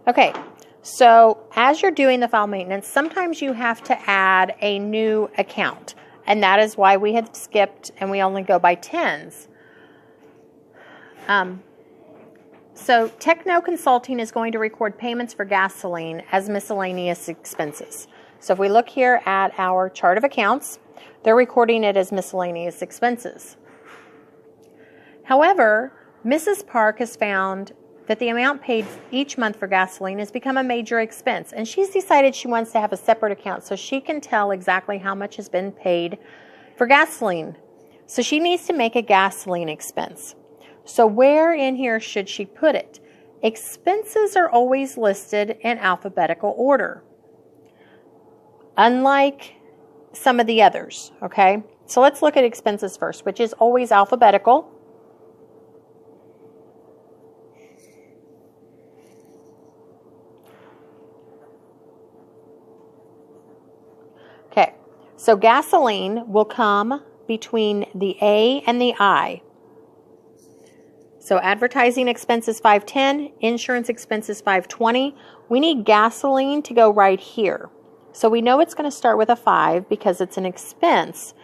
Okay, so as you're doing the file maintenance, sometimes you have to add a new account. And that is why we had skipped and we only go by tens. So Techno Consulting is going to record payments for gasoline as miscellaneous expenses. So if we look here at our chart of accounts, they're recording it as miscellaneous expenses. However, Mrs. Park has found that the amount paid each month for gasoline has become a major expense, and she's decided she wants to have a separate account so she can tell exactly how much has been paid for gasoline. So she needs to make a gasoline expense. So where in here should she put it? Expenses are always listed in alphabetical order, unlike some of the others, okay? So let's look at expenses first, which is always alphabetical. Okay, so gasoline will come between the A and the I. So advertising expense is $510, insurance expense is $520. We need gasoline to go right here. So we know it's going to start with a 5 because it's an expense.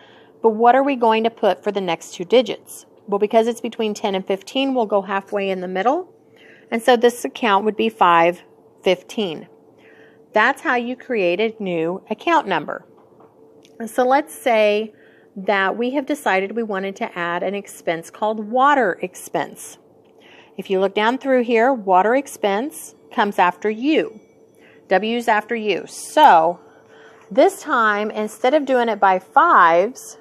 But what are we going to put for the next two digits? Well, because it's between 10 and 15, we'll go halfway in the middle. And so this account would be 515. That's how you create a new account number. So let's say that we have decided we wanted to add an expense called water expense. If you look down through here, water expense comes after U. W's after U. So this time, instead of doing it by fives,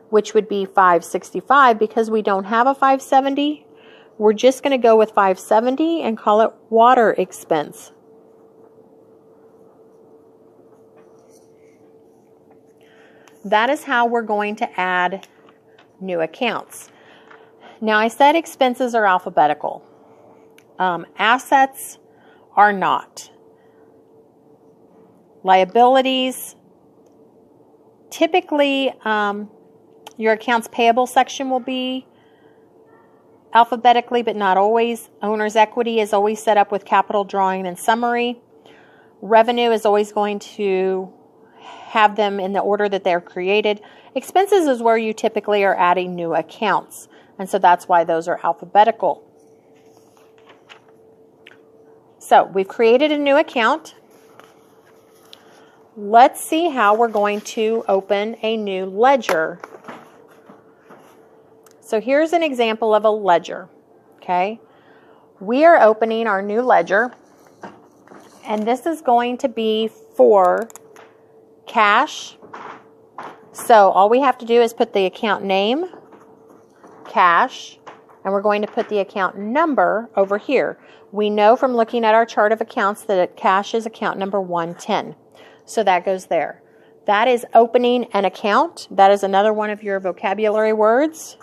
which would be 565, because we don't have a 570, we're just going to go with 570 and call it water expense. That is how we're going to add new accounts. Now, I said expenses are alphabetical. Assets are not. Liabilities, typically your accounts payable section will be alphabetically, but not always. Owner's equity is always set up with capital, drawing, and summary. Revenue is always going to have them in the order that they're created. Expenses is where you typically are adding new accounts, and so that's why those are alphabetical. So we've created a new account. Let's see how we're going to open a new ledger. So here's an example of a ledger, okay? We are opening our new ledger, and this is going to be for cash. So all we have to do is put the account name, cash, and we're going to put the account number over here. We know from looking at our chart of accounts that cash is account number 110. So that goes there. That is opening an account. That is another one of your vocabulary words.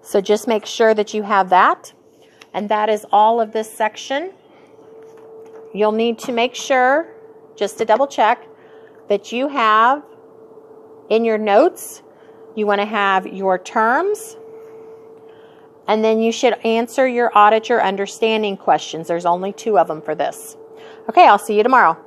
So just make sure that you have that. And that is all of this section. You'll need to make sure, just to double check, that you have in your notes, you want to have your terms, and then you should answer your audit your understanding questions. There's only 2 of them for this. Okay, I'll see you tomorrow.